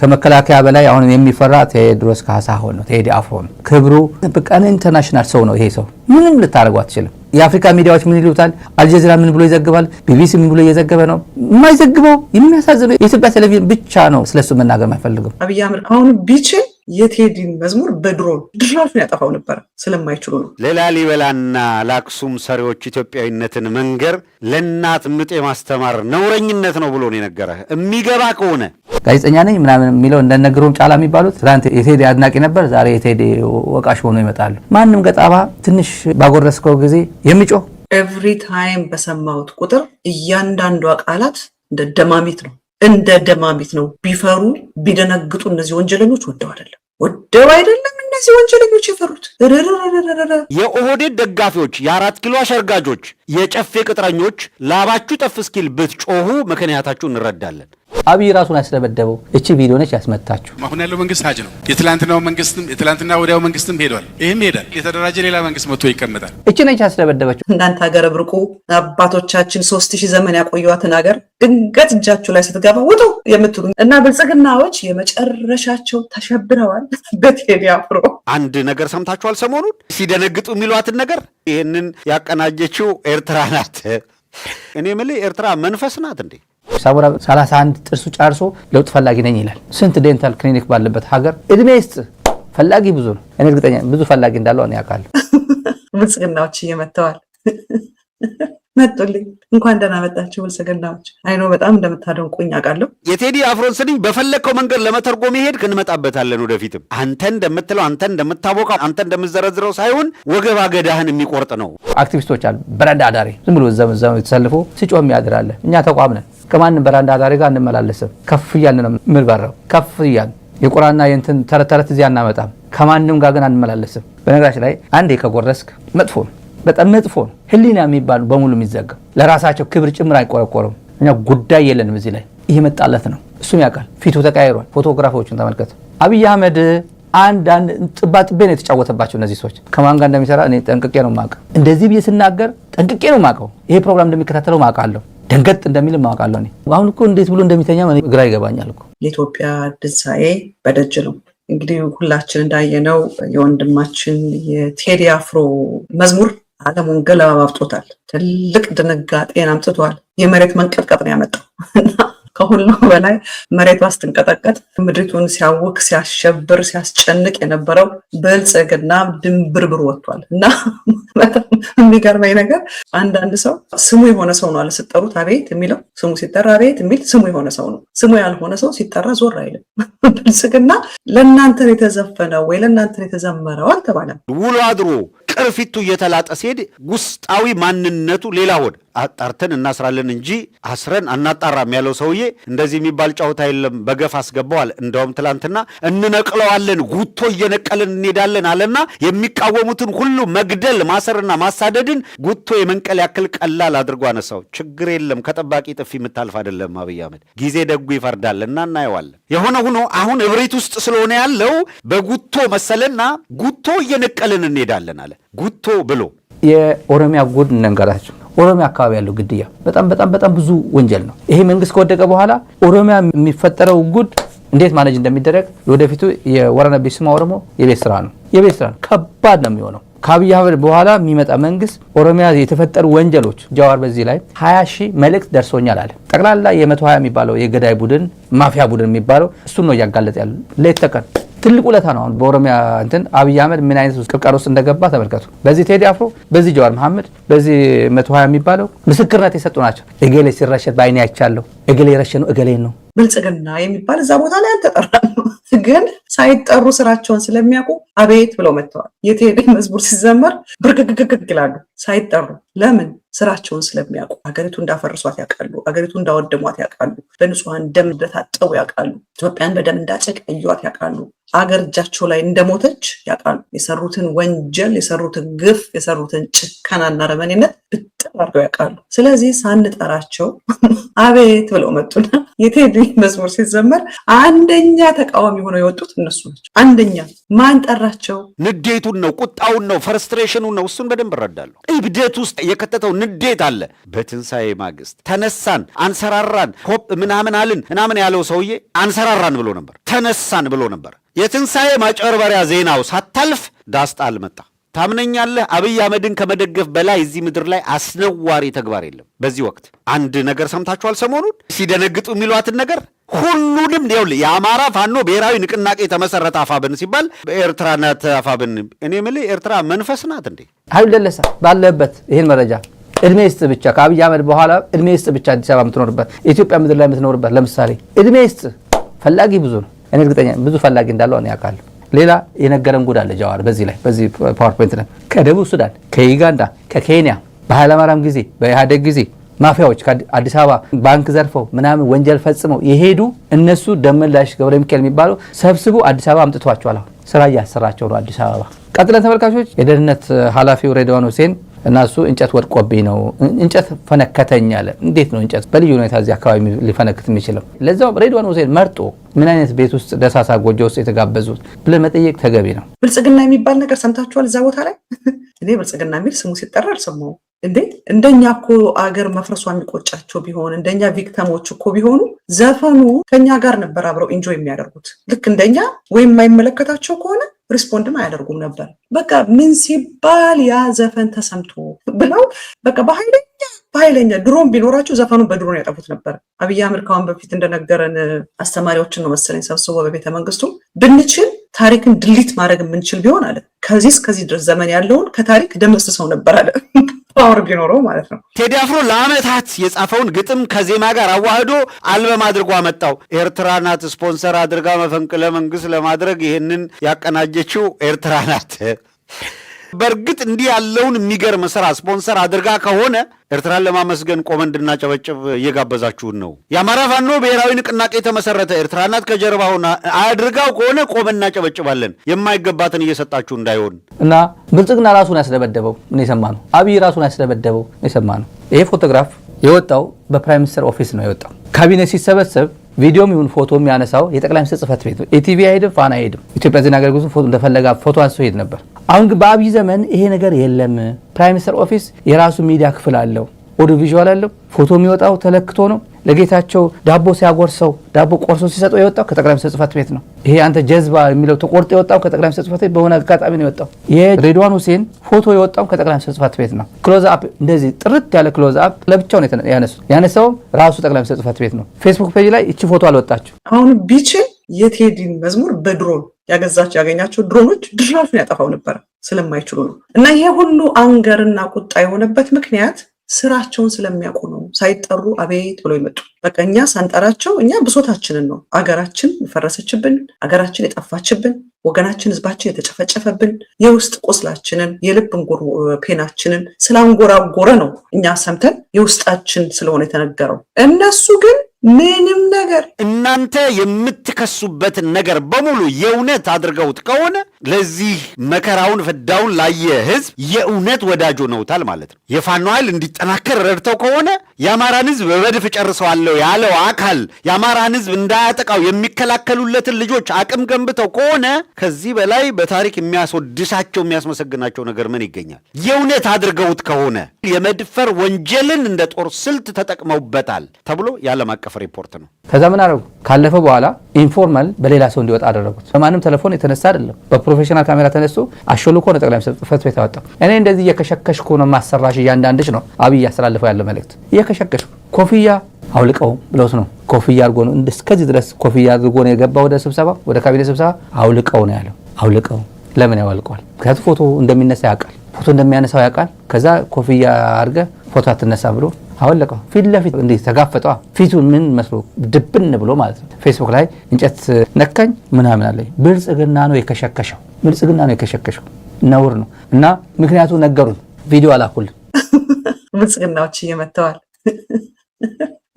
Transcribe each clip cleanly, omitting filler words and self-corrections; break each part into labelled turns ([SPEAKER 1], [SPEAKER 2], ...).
[SPEAKER 1] ከመከላከያ በላይ አሁን የሚፈራ ቴዎድሮስ ካሳሁን ነው። ቴዲ አፍሮ ነው ክብሩ። በቃ ኢንተርናሽናል ሰው ነው ይሄ ሰው። ምንም ልታረጋው አትችልም። የአፍሪካ ሚዲያዎች ምን ይሉታል? አልጀዚራ ምን ብሎ ይዘግባል? ቢቢሲ ምን ብሎ እየዘገበ ነው? የማይዘግበው የሚያሳዝነው የኢትዮጵያ ቴሌቪዥን ብቻ ነው ስለሱ መናገር የማይፈልገው።
[SPEAKER 2] አብይ አህመድ አሁን ቢችል የቴዲን መዝሙር በድሮን ድራሹን ያጠፋው ነበር፣ ስለማይችሉ ነው።
[SPEAKER 3] ለላሊበላና ለአክሱም ሰሪዎች ኢትዮጵያዊነትን መንገር ለእናት ምጥ ማስተማር ነውረኝነት ነው ብሎ ነው የነገረህ። የሚገባ ከሆነ
[SPEAKER 1] ጋዜጠኛ ነኝ ምናምን የሚለው እንደነገሩም ጫላ የሚባሉት ትናንት የቴዲ አድናቂ ነበር፣ ዛሬ የቴዲ ወቃሽ ሆኖ ይመጣሉ። ማንም ገጣባ ትንሽ ባጎረስከው ጊዜ የሚጮህ
[SPEAKER 2] ኤቭሪ ታይም በሰማሁት ቁጥር እያንዳንዷ ቃላት እንደ ደማሚት ነው፣ እንደ ደማሚት ነው። ቢፈሩ ቢደነግጡ እነዚህ ወንጀለኞች ወደው አይደለም እነዚህ ወንጀለኞች የፈሩት።
[SPEAKER 3] የኦህዴድ ደጋፊዎች፣ የአራት ኪሎ አሸርጋጆች፣ የጨፌ ቅጥረኞች ላባችሁ ጠፍ እስኪል ብትጮሁ ምክንያታችሁ እንረዳለን።
[SPEAKER 1] አብይ ራሱን ያስደበደበው እቺ ቪዲዮ ነች ያስመታችሁ።
[SPEAKER 4] አሁን ያለው መንግስት ሀጅ ነው። የትላንትና ወዲያው መንግስትም ሄዷል። ይሄም ይሄዳል። የተደራጀ ሌላ መንግስት መጥቶ ይቀመጣል።
[SPEAKER 1] እቺ ነች ያስደበደበችው።
[SPEAKER 2] እናንተ ሀገረ ብርቁ አባቶቻችን 3000 ዘመን ያቆዩዋትን ሀገር ድንገት እጃችሁ ላይ ስትገባ ውጡ የምትሉ እና ብልጽግናዎች የመጨረሻቸው ተሸብረዋል በቴዲ አፍሮ።
[SPEAKER 3] አንድ ነገር ሰምታችኋል? ሰሞኑን ሲደነግጡ የሚሏትን ነገር ይህንን ያቀናጀችው ኤርትራ ናት። እኔ የምልህ ኤርትራ መንፈስ ናት እንዴ?
[SPEAKER 1] ሳቡራ 31 ጥርሱ ጫርሶ ለውጥ ፈላጊ ነኝ ይላል። ስንት ዴንታል ክሊኒክ ባለበት ሀገር እድሜ ይስጥ። ፈላጊ ብዙ ነው። እኔ እርግጠኛ ብዙ ፈላጊ እንዳለው እኔ ያውቃለሁ።
[SPEAKER 2] ብልጽግናዎች እየመተዋል መጡልኝ። እንኳን ደህና መጣችሁ ብልጽግናዎች። አይኖ በጣም እንደምታደንቁኝ አውቃለሁ።
[SPEAKER 3] የቴዲ አፍሮን ስንኝ በፈለግከው መንገድ ለመተርጎም ይሄድ እንመጣበታለን ወደፊትም። አንተ እንደምትለው አንተ እንደምታቦቀው አንተ እንደምትዘረዝረው ሳይሆን ወገብ አገዳህን የሚቆርጥ ነው።
[SPEAKER 1] አክቲቪስቶች አሉ በረንዳ ዳሪ ዝም ብሎ ዘመዘም ተሰልፎ ሲጮህ የሚያድራለ። እኛ ተቋም ነን። ከማንም በረንዳ ዳሪ ጋር እንመላለስም። ከፍ እያልን ነው የምንበረው። ከፍ እያልን የቁራና የእንትን ተረት እዚያ እናመጣም። ከማንም ጋር ግን አንመላለስም። በነገራችን ላይ አንዴ ከጎረስክ መጥፎ ነው፣ በጣም መጥፎ ነው። ህሊና የሚባሉ በሙሉ የሚዘጋው ለራሳቸው ክብር ጭምር አይቆረቆሩም። እኛ ጉዳይ የለንም እዚህ ላይ። ይሄ መጣለት ነው፣ እሱም ያውቃል። ፊቱ ተቀያይሯል። ፎቶግራፎቹን ተመልከቱ። አብይ አህመድ አንዳንድ ጥባጥቤ ነው የተጫወተባቸው እነዚህ ሰዎች። ከማን ጋር እንደሚሰራ እኔ ጠንቅቄ ነው የማውቀው። እንደዚህ ብዬ ስናገር ጠንቅቄ ነው የማውቀው። ይሄ ፕሮግራም እንደሚከታተለው ማውቃለሁ። ደንገጥ እንደሚል ማውቃለሁ። እኔ አሁን እኮ እንዴት ብሎ እንደሚተኛ ግራ ይገባኛል እኮ።
[SPEAKER 2] የኢትዮጵያ ትንሣኤ በደጅ ነው። እንግዲህ ሁላችን እንዳየነው የወንድማችን የቴዲ አፍሮ መዝሙር ዓለሙን ገለባብጦታል። ትልቅ ድንጋጤን አምጥቷል። የመሬት መንቀጥቀጥ ነው ያመጣው እና ከሁሉ በላይ መሬቷ ስትንቀጠቀጥ ምድሪቱን ሲያውክ ሲያሸብር ሲያስጨንቅ የነበረው ብልጽግና ድንብርብር ወጥቷል። እና በጣም የሚገርመኝ ነገር አንዳንድ ሰው ስሙ የሆነ ሰው ነው አለ ስትጠሩት አቤት የሚለው። ስሙ ሲጠራ አቤት የሚል ስሙ የሆነ ሰው ነው። ስሙ ያልሆነ ሰው ሲጠራ ዞር አይልም። ብልጽግና ለእናንተን የተዘፈነው ወይ ለእናንተን የተዘመረው አልተባለም።
[SPEAKER 3] ውሎ አድሮ ቅርፊቱ እየተላጠ ሲሄድ ውስጣዊ ማንነቱ ሌላ ሆነ። አጣርተን እናስራለን እንጂ አስረን አናጣራም ያለው ሰውዬ እንደዚህ የሚባል ጫውታ የለም በገፍ አስገባዋል። እንደውም ትላንትና እንነቅለዋለን ጉቶ እየነቀልን እንሄዳለን አለና የሚቃወሙትን ሁሉ መግደል ማሰርና ማሳደድን ጉቶ የመንቀል ያክል ቀላል አድርጎ አነሳው። ችግር የለም ከጠባቂ ጥፊ የምታልፍ አይደለም አብይ አህመድ። ጊዜ ደጉ ይፈርዳልና እናየዋለን። የሆነ ሆኖ አሁን እብሪት ውስጥ ስለሆነ ያለው በጉቶ መሰለና ጉቶ እየነቀልን እንሄዳለን አለ። ጉቶ ብሎ
[SPEAKER 1] የኦሮሚያ ጉድ እንንገራችሁ። ኦሮሚያ አካባቢ ያለው ግድያ በጣም ብዙ ወንጀል ነው። ይሄ መንግስት ከወደቀ በኋላ ኦሮሚያ የሚፈጠረው ጉድ እንዴት ማኔጅ እንደሚደረግ ወደፊቱ የወረነ ቢስማ ኦሮሞ የቤት ስራ ነው። ከባድ ነው የሚሆነው። ከአብይ አህመድ በኋላ የሚመጣ መንግስት ኦሮሚያ የተፈጠሩ ወንጀሎች ጃዋር በዚህ ላይ 20,000 መልእክት ደርሶኛል አለ። ጠቅላላ የ120 የሚባለው የገዳይ ቡድን ማፊያ ቡድን የሚባለው እሱን ነው እያጋለጠ ያለው ሌት ተቀን። ትልቅ ውለታ ነው። አሁን በኦሮሚያ እንትን አብይ አህመድ ምን አይነት ቅርቃር ውስጥ እንደገባ ተመልከቱ። በዚህ ቴዲ አፍሮ፣ በዚህ ጃዋር መሐመድ፣ በዚህ 120 የሚባለው ምስክርነት የሰጡ ናቸው። እገሌ ሲረሸት በአይኔ አይቻለሁ፣ እገሌ የረሸነው እገሌ ነው። ብልጽግና የሚባል እዛ ቦታ ላይ አልተጠራም፣ ግን ሳይጠሩ ስራቸውን ስለሚያውቁ አቤት ብለው መጥተዋል። የቴዲ መዝሙር ሲዘመር ብርግግግግ ይላሉ ሳይጠሩ። ለምን? ስራቸውን ስለሚያውቁ። አገሪቱ እንዳፈርሷት ያውቃሉ። አገሪቱ እንዳወደሟት ያውቃሉ። በንጹሃን ደም እንደታጠቡ ያውቃሉ። ኢትዮጵያን በደም እንዳጨቀዩት ያውቃሉ። አገር እጃቸው ላይ እንደሞተች ያውቃሉ። የሰሩትን ወንጀል፣ የሰሩትን ግፍ፣ የሰሩትን ጭከናና ረመኔነት ብጥር አድርገው ያውቃሉ። ስለዚህ ሳንጠራቸው አቤት ብለው መጡና የቴዲ መዝሙር ሲዘመር አንደኛ ተቃዋሚ ሆነው የወጡት እነሱ ናቸው። አንደኛ ማን ጠራ
[SPEAKER 2] ያስፈራቸው
[SPEAKER 3] ንዴቱን ነው፣ ቁጣውን ነው፣ ፍርስትሬሽኑን ነው። እሱን በደንብ እረዳለሁ። እብደት ውስጥ የከተተው ንዴት አለ። በትንሣኤ ማግስት ተነሳን፣ አንሰራራን፣ ሆፕ ምናምን አልን ምናምን ያለው ሰውዬ አንሰራራን ብሎ ነበር፣ ተነሳን ብሎ ነበር። የትንሣኤ ማጭበርበሪያ ዜናው ሳታልፍ ዳስጣል መጣ። ታምነኛለህ? አብይ አህመድን ከመደገፍ በላይ እዚህ ምድር ላይ አስነዋሪ ተግባር የለም። በዚህ ወቅት አንድ ነገር ሰምታችኋል? ሰሞኑን ሲደነግጡ የሚሏትን ነገር ሁሉንም ይኸውልህ፣ የአማራ ፋኖ ብሔራዊ ንቅናቄ ተመሰረተ አፋብን ሲባል ኤርትራ ናት አፋብን። እኔ የምልህ ኤርትራ መንፈስ ናት እንዴ?
[SPEAKER 1] ኃይሉ ደለሳ ባለበት ይህን መረጃ እድሜ ይስጥ ብቻ ከአብይ አህመድ በኋላ እድሜ ይስጥ ብቻ አዲስ አበባ የምትኖርበት ኢትዮጵያ ምድር ላይ የምትኖርበት ለምሳሌ እድሜ ይስጥ። ፈላጊ ብዙ ነው። እኔ እርግጠኛ ብዙ ፈላጊ እንዳለው እኔ ያውቃለሁ። ሌላ የነገረን ጉድ አለ ጃዋር በዚህ ፓወርፖይንት ላይ ከደቡብ ሱዳን፣ ከዩጋንዳ፣ ከኬንያ በኃይለማርያም ጊዜ በኢህአዴግ ጊዜ ማፊያዎች ከአዲስ አበባ ባንክ ዘርፈው ምናምን ወንጀል ፈጽመው የሄዱ እነሱ ደመላሽ ገብረ ሚካኤል የሚባለው ሰብስቦ አዲስ አበባ አምጥቷቸዋል። አሁን ስራ እያሰራቸው ነው አዲስ አበባ። ቀጥለን ተመልካቾች የደህንነት ኃላፊው ሬድዋን ሁሴን እና እሱ እንጨት ወድቆብኝ ነው እንጨት ፈነከተኝ አለ። እንዴት ነው እንጨት በልዩ ሁኔታ እዚህ አካባቢ ሊፈነክት የሚችለው? ለዛው ሬድዋን ሁሴን መርጦ ምን አይነት ቤት ውስጥ ደሳሳ ጎጆ ውስጥ የተጋበዙት ብለን መጠየቅ ተገቢ ነው።
[SPEAKER 2] ብልጽግና የሚባል ነገር ሰምታችኋል? እዛ ቦታ ላይ እኔ ብልጽግና የሚል ስሙ ሲጠራ አልሰማሁም። እንዴ እንደኛ እኮ አገር መፍረሷ የሚቆጫቸው ቢሆን እንደኛ ቪክተሞች እኮ ቢሆኑ ዘፈኑ ከኛ ጋር ነበር አብረው ኢንጆይ የሚያደርጉት። ልክ እንደኛ ወይም የማይመለከታቸው ከሆነ ሪስፖንድም አያደርጉም ነበር። በቃ ምን ሲባል ያ ዘፈን ተሰምቶ ብለው በቃ በኃይለኛ ድሮን ቢኖራቸው ዘፈኑን በድሮን ያጠፉት ነበር። አብይ አህመድ ካሁን በፊት እንደነገረን አስተማሪዎችን ነው መሰለኝ ሰብስቦ በቤተ መንግስቱ ብንችል ታሪክን ድሊት ማድረግ የምንችል ቢሆን አለ ከዚህ እስከዚህ ድረስ ዘመን ያለውን ከታሪክ ደመስሰው ነበር አለ። ፓወር ቢኖረው ማለት ነው።
[SPEAKER 3] ቴዲ አፍሮ ለዓመታት የጻፈውን ግጥም ከዜማ ጋር አዋህዶ አልበም አድርጎ አመጣው። ኤርትራ ናት ስፖንሰር አድርጋ መፈንቅለ መንግስት ለማድረግ ይህንን ያቀናጀችው ኤርትራ ናት። በእርግጥ እንዲህ ያለውን የሚገርም ስራ ስፖንሰር አድርጋ ከሆነ ኤርትራን ለማመስገን ቆመን እንድናጨበጭብ እየጋበዛችሁን ነው። የአማራ ፋኖ ብሔራዊ ንቅናቄ ተመሰረተ፣ ኤርትራ ናት ከጀርባ ሆና አድርጋው ከሆነ ቆመን እናጨበጭባለን። የማይገባትን እየሰጣችሁ እንዳይሆን እና
[SPEAKER 1] ብልጽግና ራሱን ያስደበደበው ምን የሰማ ነው። አብይ ራሱን ያስደበደበው የሰማ ነው። ይሄ ፎቶግራፍ የወጣው በፕራይም ሚኒስተር ኦፊስ ነው የወጣው። ካቢኔ ሲሰበሰብ ቪዲዮም ይሁን ፎቶ የሚያነሳው የጠቅላይ ሚኒስትር ጽህፈት ቤት ነው። ኢቲቪ አይሄድም፣ ፋና አይሄድም። ኢትዮጵያ ዜና አገልግሎት ፎቶ እንደፈለጋ ፎቶ አንስቶ ሄድ ነበር። አሁን ግን በአብይ ዘመን ይሄ ነገር የለም። ፕራይም ሚኒስተር ኦፊስ የራሱ ሚዲያ ክፍል አለው፣ ኦዲዮ ቪዥዋል አለው። ፎቶ የሚወጣው ተለክቶ ነው። ለጌታቸው ዳቦ ሲያጎርሰው ዳቦ ቆርሶ ሲሰጠው የወጣው ከጠቅላይ ሚኒስትር ጽህፈት ቤት ነው። ይሄ አንተ ጀዝባ የሚለው ተቆርጦ የወጣው ከጠቅላይ ሚኒስትር ጽህፈት ቤት በሆነ አጋጣሚ ነው የወጣው። የሬድዋን ሁሴን ፎቶ የወጣው ከጠቅላይ ሚኒስትር ጽህፈት ቤት ነው። ክሎዝ አፕ እንደዚህ ጥርት ያለ ክሎዝ አፕ ለብቻው ነው ያነሳው ራሱ ጠቅላይ ሚኒስትር ጽህፈት ቤት ነው። ፌስቡክ ፔጅ ላይ እቺ ፎቶ አልወጣችው።
[SPEAKER 2] አሁን ቢችል የቴዲን መዝሙር በድሮን ያገኛቸው ድሮኖች ድራሹን ያጠፋው ነበር ስለማይችሉ ነው። እና ይሄ ሁሉ አንገርና ቁጣ የሆነበት ምክንያት ስራቸውን ስለሚያውቁ ነው። ሳይጠሩ አቤት ብለው ይመጡ። በቃ እኛ ሳንጠራቸው እኛ ብሶታችንን ነው አገራችን የፈረሰችብን፣ አገራችን የጠፋችብን፣ ወገናችን ህዝባችን የተጨፈጨፈብን የውስጥ ቁስላችንን የልብ ፔናችንን ስላንጎራጎረ ነው እኛ ሰምተን የውስጣችን ስለሆነ የተነገረው። እነሱ ግን ምንም ነገር
[SPEAKER 3] እናንተ የምትከሱበትን ነገር በሙሉ የእውነት አድርገውት ከሆነ ለዚህ መከራውን ፍዳውን ላየ ህዝብ የእውነት ወዳጅ ሆነውታል ማለት ነው። የፋኖ ኃይል እንዲጠናከር ረድተው ከሆነ የአማራን ህዝብ በመድፍ ጨርሰዋለሁ ያለው አካል የአማራን ህዝብ እንዳያጠቃው የሚከላከሉለትን ልጆች አቅም ገንብተው ከሆነ ከዚህ በላይ በታሪክ የሚያስወድሳቸው የሚያስመሰግናቸው ነገር ምን ይገኛል? የእውነት አድርገውት ከሆነ የመድፈር ወንጀልን እንደ ጦር ስልት ተጠቅመውበታል ተብሎ የዓለም አቀፍ ሪፖርት ነው።
[SPEAKER 1] ከዛ ምን አደረጉ? ካለፈ በኋላ ኢንፎርማል በሌላ ሰው እንዲወጣ አደረጉት። በማንም ቴሌፎን የተነሳ አይደለም፣ በፕሮፌሽናል ካሜራ ተነስቶ አሾልኮ ነው ጠቅላይ ሚኒስትር ጽህፈት ቤት ያወጣው። እኔ እንደዚህ እየከሸከሽኩ ነው ማሰራሽ እያንዳንድሽ ነው አብይ እያስተላለፈው ያለው መልእክት። እየከሸከሽኩ ኮፍያ አውልቀው ብለውት ነው። ኮፍያ አድርጎ ነው እስከዚህ ድረስ ኮፍያ አድርጎ ነው የገባው ወደ ስብሰባ፣ ወደ ካቢኔ ስብሰባ። አውልቀው ነው ያለው። አውልቀው ለምን ያወልቀዋል? ምክንያቱም ፎቶ እንደሚነሳ ያውቃል፣ ፎቶ እንደሚያነሳው ያውቃል። ከዛ ኮፍያ አድርገ ፎቶ አትነሳ ብሎ አወለቀው። ፊት ለፊት እንዴት ተጋፈጠ። ፊቱን ምን መስሎ ድብን ብሎ ማለት ነው። ፌስቡክ ላይ እንጨት ነካኝ ምናምን አለኝ። ብልጽግና ነው የከሸከሸው፣ ብልጽግና ነው የከሸከሸው። ነውር ነው። እና ምክንያቱ ነገሩን፣ ቪዲዮ አላኩልን።
[SPEAKER 2] ብልጽግናዎች እየመተዋል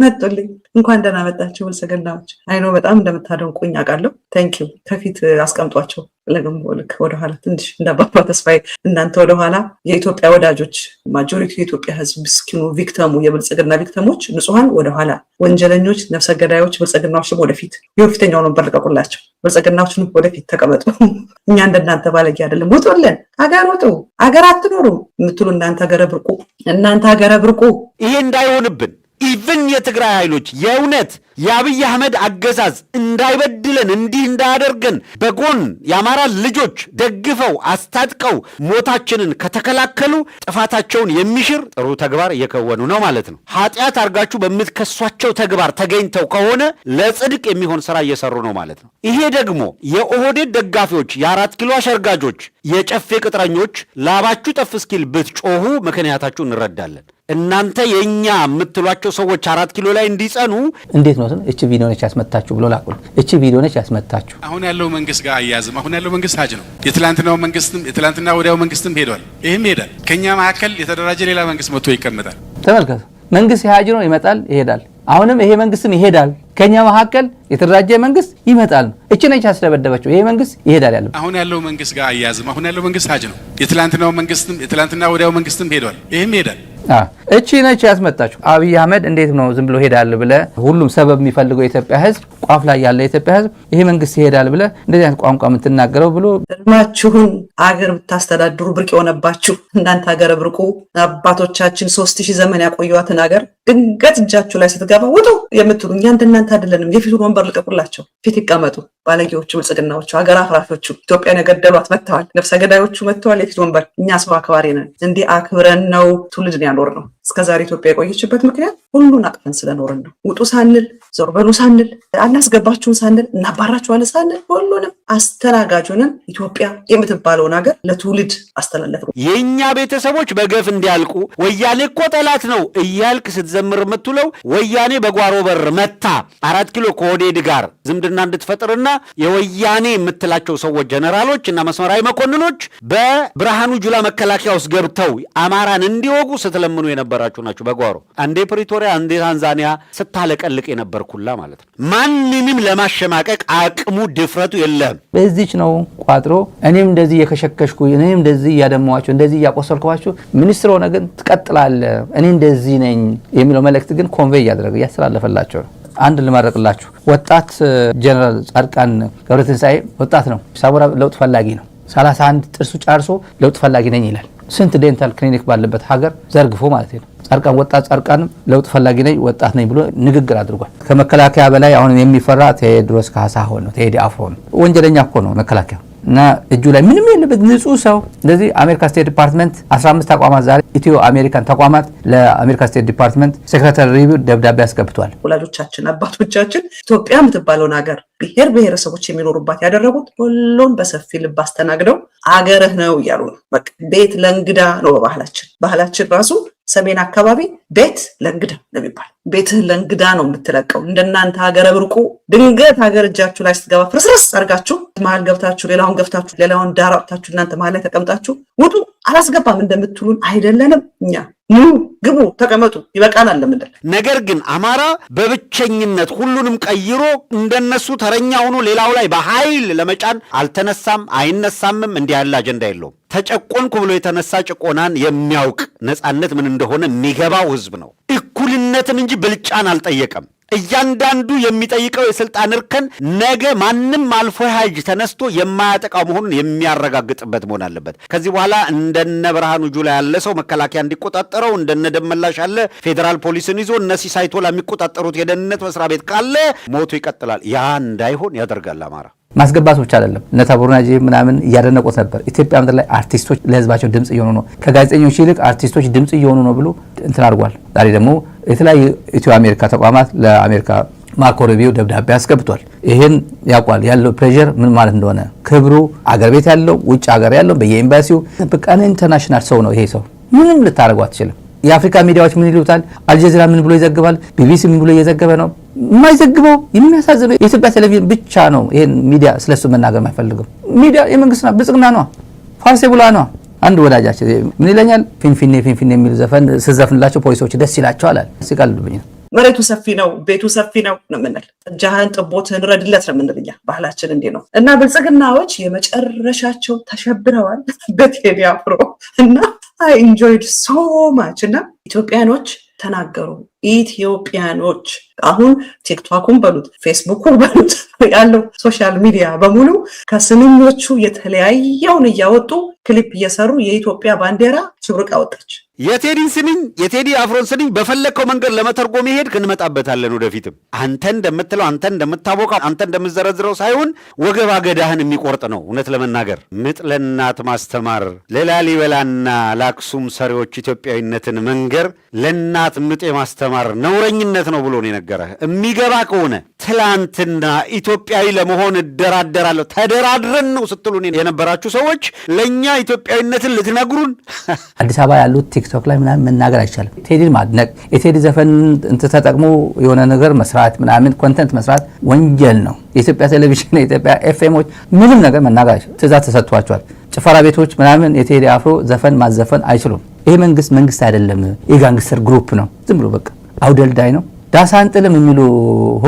[SPEAKER 2] መጡልኝ። እንኳን ደህና መጣችሁ ብልጽግናዎች። አይኖ በጣም እንደምታደንቁኝ አውቃለሁ። ታንኪዩ። ከፊት አስቀምጧቸው ለገንቦልክ ወደኋላ ትንሽ እንዳባባ ተስፋዬ እናንተ ወደኋላ የኢትዮጵያ ወዳጆች ማጆሪቲ የኢትዮጵያ ህዝብ ምስኪኑ ቪክተሙ የብልጽግና ቪክተሞች ንጹሃን ወደኋላ ወንጀለኞች ነፍሰ ገዳዮች ብልጽግናዎች ወደፊት የፊተኛው ነው በርቀቁላቸው ብልጽግናዎችን ወደፊት ተቀመጡ እኛ እንደናንተ ባለጌ አይደለም ውጡልን አገር ውጡ አገር አትኖሩ የምትሉ እናንተ ሀገረ ብርቁ
[SPEAKER 3] ይሄ እንዳይሆንብን ኢቭን የትግራይ ኃይሎች የእውነት የአብይ አህመድ አገዛዝ እንዳይበድለን እንዲህ እንዳያደርገን በጎን የአማራ ልጆች ደግፈው አስታጥቀው ሞታችንን ከተከላከሉ ጥፋታቸውን የሚሽር ጥሩ ተግባር እየከወኑ ነው ማለት ነው። ኃጢአት አድርጋችሁ በምትከሷቸው ተግባር ተገኝተው ከሆነ ለጽድቅ የሚሆን ስራ እየሰሩ ነው ማለት ነው። ይሄ ደግሞ የኦህዴድ ደጋፊዎች፣ የ4 ኪሎ አሸርጋጆች፣ የጨፌ ቅጥረኞች ላባችሁ ጠፍ እስኪል ብትጮሁ ምክንያታችሁ እንረዳለን። እናንተ የኛ የምትሏቸው ሰዎች 4 ኪሎ ላይ እንዲጸኑ
[SPEAKER 1] እንዴት ነው እቺ ቪዲዮ ነች ያስመታችሁ ብሎ ላቁል። እቺ ቪዲዮ ነች ያስመታችሁ።
[SPEAKER 4] አሁን ያለው መንግስት ጋር አያዝም። አሁን ያለው መንግስት ሀጅ ነው። የትላንትና ወዲያው መንግስትም ሄዷል። ይሄም ይሄዳል። ከኛ መካከል የተደራጀ ሌላ መንግስት መጥቶ ይቀመጣል።
[SPEAKER 1] ተመልከቱ። መንግስት ሀጅ ነው፣ ይመጣል፣ ይሄዳል። አሁንም ይሄ መንግስትም ይሄዳል። ከኛ መካከል የተደራጀ መንግስት ይመጣል። እቺ ነች ያስደበደበችው። ይሄ መንግስት ይሄዳል ያለው
[SPEAKER 4] አሁን ያለው መንግስት ጋር አያዝም። አሁን ያለው መንግስት ሀጅ ነው። የትላንትና ወዲያው መንግስትም ሄዷል። ይሄም ይሄዳል።
[SPEAKER 1] እቺ ነች ያስመጣችሁ። አብይ አህመድ እንዴት ነው ዝም ብሎ ሄዳል ብለ ሁሉም ሰበብ የሚፈልገው የኢትዮጵያ ህዝብ ቋፍ ላይ ያለ የኢትዮጵያ ህዝብ ይሄ መንግስት ይሄዳል ብለ እንደዚህ አይነት ቋንቋ የምትናገረው ብሎ
[SPEAKER 2] እድማችሁን አገር ብታስተዳድሩ ብርቅ የሆነባችሁ እናንተ ሀገረ ብርቁ አባቶቻችን 3000 ዘመን ያቆዩዋትን ሀገር ድንገት እጃችሁ ላይ ስትገባ ውጡ የምትሉ እኛ እንደናንተ አይደለንም። የፊቱን ወንበር ልቀቁላቸው፣ ፊት ይቀመጡ። ባለጌዎቹ ብልጽግናዎቹ ሀገር አፍራሾቹ ኢትዮጵያን የገደሏት መጥተዋል። ነፍሰ ገዳዮቹ መጥተዋል። የፊት ወንበር እኛ ሰው አክባሪ ነን። እንዲህ አክብረን ነው ትውልድን ያኖር ነው። እስከዛሬ ኢትዮጵያ የቆየችበት ምክንያት ሁሉን አቅፈን ስለኖርን ነው። ውጡ ሳንል፣ ዞር በሉ ሳንል፣ አናስገባችሁን ሳንል፣ እናባራችኋለን ሳንል ሁሉንም አስተናጋጁንን ኢትዮጵያ የምትባለውን ሀገር ለትውልድ አስተላለፍ ነው።
[SPEAKER 3] የእኛ ቤተሰቦች በገፍ እንዲያልቁ ወያኔ እኮ ጠላት ነው እያልክ ስትዘምር የምትውለው ወያኔ በጓሮ በር መታ 4 ኪሎ ከኦህዴድ ጋር ዝምድና እንድትፈጥርና የወያኔ የምትላቸው ሰዎች ጀነራሎች እና መስመራዊ መኮንኖች በብርሃኑ ጁላ መከላከያ ውስጥ ገብተው አማራን እንዲወጉ ስትለምኑ የነበራችሁ ናችሁ። በጓሮ አንዴ ፕሪቶሪያ አንዴ ታንዛኒያ ስታለቀልቅ የነበርኩላ ማለት ነው። ማንንም ለማሸማቀቅ አቅሙ ድፍረቱ የለም።
[SPEAKER 1] በዚች ነው ቋጥሮ እኔም እንደዚህ የከሸከሽኩ እኔም እንደዚህ ያደማዋችሁ እንደዚህ ያቆሰልኳችሁ ሚኒስትር ሆነ ግን ትቀጥላለህ እኔ እንደዚህ ነኝ የሚለው መልእክት ግን ኮንቬይ ያደረገ ያስተላለፈላቸው ነው። አንድ ልመረቅላችሁ። ወጣት ጀነራል ጻድቃን ገብረትንሳኤ ወጣት ነው። ሳቡራ ለውጥ ፈላጊ ነው። 31 ጥርሱ ጫርሶ ለውጥ ፈላጊ ነኝ ይላል። ስንት ዴንታል ክሊኒክ ባለበት ሀገር ዘርግፎ ማለት ነው። ጻድቃን ወጣት ጻድቃንም ለውጥ ፈላጊ ነኝ ወጣት ነኝ ብሎ ንግግር አድርጓል። ከመከላከያ በላይ አሁን የሚፈራ ቴዎድሮስ ካሳሁን ነው። ቴዲ አፍሮ ነው። ወንጀለኛ እኮ ነው መከላከያ እና እጁ ላይ ምንም የለበት ንጹህ ሰው። እንደዚህ አሜሪካ ስቴት ዲፓርትመንት 15 ተቋማት ዛሬ ኢትዮ አሜሪካን ተቋማት ለአሜሪካ ስቴት ዲፓርትመንት ሴክሬታሪ ሪቪው ደብዳቤ አስገብቷል።
[SPEAKER 2] ወላጆቻችን አባቶቻችን ኢትዮጵያ የምትባለውን ሀገር ብሔር ብሔረሰቦች የሚኖሩባት ያደረጉት ሁሉን በሰፊ ልብ አስተናግደው አገርህ ነው እያሉ ነው። በቃ ቤት ለእንግዳ ነው ባህላችን ራሱ ሰሜን አካባቢ ቤት ለእንግዳ ነው የሚባል። ቤትህ ለእንግዳ ነው የምትለቀው። እንደናንተ ሀገረ ብርቁ ድንገት ሀገር እጃችሁ ላይ ስትገባ ፍርስርስ አድርጋችሁ መሀል ገብታችሁ ሌላውን ገፍታችሁ ሌላውን ዳር አውጥታችሁ እናንተ መሀል ላይ ተቀምጣችሁ ውጡ አላስገባም እንደምትሉን አይደለንም። እኛ ኑ ግቡ ተቀመጡ ይበቃናል ለምንድን።
[SPEAKER 3] ነገር ግን አማራ በብቸኝነት ሁሉንም ቀይሮ እንደነሱ ተረኛ ሆኖ ሌላው ላይ በኃይል ለመጫን አልተነሳም፣ አይነሳምም። እንዲህ ያለ አጀንዳ የለውም። ተጨቆንኩ ብሎ የተነሳ ጭቆናን የሚያውቅ ነፃነት ምን እንደሆነ የሚገባው ህዝብ ነው። እኩልነትን እንጂ ብልጫን አልጠየቀም። እያንዳንዱ የሚጠይቀው የስልጣን እርከን ነገ ማንም አልፎ ሀጅ ተነስቶ የማያጠቃው መሆኑን የሚያረጋግጥበት መሆን አለበት። ከዚህ በኋላ እንደነ ብርሃኑ ጁላ ያለ ሰው መከላከያ እንዲቆጣጠረው እንደነ ደመላሽ ያለ ፌዴራል ፖሊስን ይዞ እነ ሲሳይ ቶላ የሚቆጣጠሩት የደህንነት መስሪያ ቤት ካለ ሞቱ ይቀጥላል። ያ እንዳይሆን ያደርጋል አማራ። ማስገባት ብቻ አይደለም። እነ ታቦርናጂ ምናምን እያደነቁት ነበር። ኢትዮጵያ ምድር ላይ አርቲስቶች ለህዝባቸው ድምጽ እየሆኑ ነው፣ ከጋዜጠኞች ይልቅ አርቲስቶች ድምጽ እየሆኑ ነው ብሎ እንትን አድርጓል። ዛሬ ደግሞ የተለያዩ ኢትዮ አሜሪካ ተቋማት ለአሜሪካ ማርኮ ሩቢዮ ደብዳቤ አስገብቷል። ይሄን ያውቋል ያለው ፕሬሸር ምን ማለት እንደሆነ። ክብሩ አገር ቤት ያለው ውጭ ሀገር ያለው በየኤምባሲው በቃ ኢንተርናሽናል ሰው ነው። ይሄ ሰው ምንም ልታደርገው አትችልም። የአፍሪካ ሚዲያዎች ምን ይሉታል? አልጀዚራ ምን ብሎ ይዘግባል? ቢቢሲ ምን ብሎ እየዘገበ ነው? የማይዘግበው የሚያሳዝነው የኢትዮጵያ ቴሌቪዥን ብቻ ነው። ይሄን ሚዲያ ስለሱ መናገር የማይፈልገው ሚዲያ የመንግስትና ብልጽግና ነው፣ ፋርሴ ብላ ነው። አንድ ወዳጃችን ምን ይለኛል? ፊንፊኔ የሚል ዘፈን ስዘፍንላቸው ፖሊሶች ደስ ይላቸዋል አለ። ሲቀልዱብኝ
[SPEAKER 2] መሬቱ ሰፊ ነው፣ ቤቱ ሰፊ ነው ነው የምንል። ጥጃህን ጥቦትህን ረድለት ነው የምንል እኛ። ባህላችን እንዲህ ነው። እና ብልጽግናዎች የመጨረሻቸው ተሸብረዋል በቴዲ አፍሮ እና አይ ኢንጆይድ ሶ ማች። እና ኢትዮጵያኖች ተናገሩ። ኢትዮጵያኖች አሁን ቲክቶኩን በሉት ፌስቡኩን በሉት ያለው ሶሻል ሚዲያ በሙሉ ከስንኞቹ የተለያየውን እያወጡ ክሊፕ እየሰሩ የኢትዮጵያ ባንዲራ ሽብርቅ አወጣች።
[SPEAKER 3] የቴዲን ስንኝ የቴዲ አፍሮን ስንኝ በፈለግከው መንገድ ለመተርጎም ይሄድ እንመጣበታለን ወደፊትም። አንተ እንደምትለው አንተ እንደምታቦቀው አንተ እንደምትዘረዝረው ሳይሆን ወገብ አገዳህን የሚቆርጥ ነው። እውነት ለመናገር ምጥ ለእናት ማስተማር ለላሊበላና ለአክሱም ሰሪዎች ኢትዮጵያዊነትን መንገር ለእናት ምጥ ማስተማር ነውረኝነት ነው ብሎ ነው የነገረህ። የሚገባ ከሆነ ትላንትና ኢትዮጵያዊ ለመሆን እደራደራለሁ ተደራድረን ነው ስትሉን የነበራችሁ ሰዎች ለእኛ ኢትዮጵያዊነትን ልትነግሩን።
[SPEAKER 1] አዲስ አበባ ያሉት ቲክቶክ ላይ ምናምን መናገር አይቻልም። ቴዲን ማድነቅ የቴዲ ዘፈን ተጠቅሞ የሆነ ነገር መስራት ምናምን ኮንተንት መስራት ወንጀል ነው። የኢትዮጵያ ቴሌቪዥን የኢትዮጵያ ኤፍኤሞች ምንም ነገር መናገር አይችሉም። ትእዛዝ ተሰጥቷቸዋል። ጭፈራ ቤቶች ምናምን የቴዲ አፍሮ ዘፈን ማዘፈን አይችሉም። ይሄ መንግስት አይደለም፣ የጋንግስተር ግሩፕ ነው። ዝም ብሎ በቃ አውደልዳይ ነው። ዳሳን ጥልም የሚሉ ሆ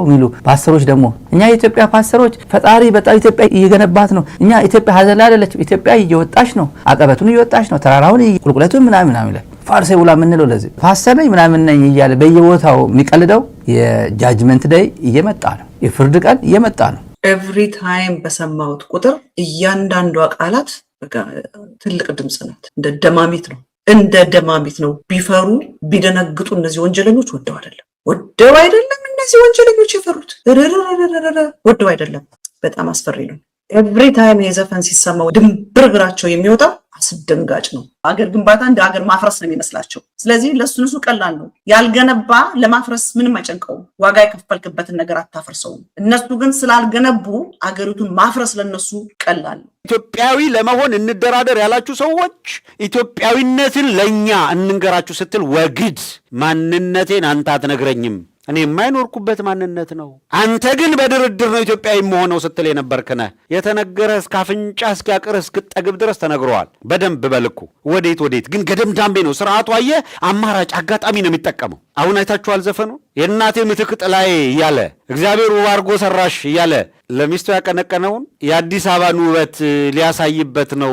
[SPEAKER 1] የሚሉ ፓስተሮች ደግሞ እኛ የኢትዮጵያ ፓስተሮች ፈጣሪ በጣም ኢትዮጵያ እየገነባት ነው። እኛ ኢትዮጵያ ሀዘን ላይ አይደለችም። ኢትዮጵያ እየወጣች ነው፣ አቀበቱን እየወጣች ነው፣ ተራራውን ቁልቁለቱን ምናምን ይላል። ፋርሴ ውላ የምንለው ለዚህ ፓስተር ነኝ ምናምን ነኝ እያለ በየቦታው የሚቀልደው የጃጅመንት ዴይ እየመጣ ነው። የፍርድ ቀን እየመጣ ነው።
[SPEAKER 2] ኤቭሪ ታይም በሰማሁት ቁጥር እያንዳንዷ ቃላት በቃ ትልቅ ድምፅ ናት። እንደ ደማሚት ነው። ቢፈሩ ቢደነግጡ እነዚህ ወንጀለኞች ወደው አይደለም እነዚህ ወንጀለኞች የፈሩት ወደው አይደለም። በጣም አስፈሪ ነው። ኤቭሪ ታይም የዘፈን ሲሰማው ድንብር እግራቸው የሚወጣው አስደንጋጭ ነው። አገር ግንባታ እንደ አገር ማፍረስ ነው የሚመስላቸው። ስለዚህ ለሱ ቀላል ነው። ያልገነባ ለማፍረስ ምንም አይጨንቀውም። ዋጋ የከፈልክበትን ነገር አታፈርሰውም። እነሱ ግን ስላልገነቡ አገሪቱን ማፍረስ ለነሱ ቀላል ነው።
[SPEAKER 3] ኢትዮጵያዊ ለመሆን እንደራደር ያላችሁ ሰዎች ኢትዮጵያዊነትን ለኛ እንንገራችሁ ስትል ወግድ ማንነቴን አንተ አትነግረኝም፣ እኔ የማይኖርኩበት ማንነት ነው። አንተ ግን በድርድር ነው ኢትዮጵያዊ መሆነው ስትል የነበርክነ የተነገረ እስከ አፍንጫ እስኪያቅር እስክጠግብ ድረስ ተነግረዋል። በደንብ በልኩ ወዴት ግን ገደም ዳምቤ ነው ስርዓቱ። አየ አማራጭ አጋጣሚ ነው የሚጠቀመው። አሁን አይታችኋል ዘፈኑ የእናቴ ምትክ ጥላዬ እያለ እግዚአብሔር ውብ አድርጎ ሰራሽ እያለ ለሚስቱ ያቀነቀነውን የአዲስ አበባን ውበት ሊያሳይበት ነው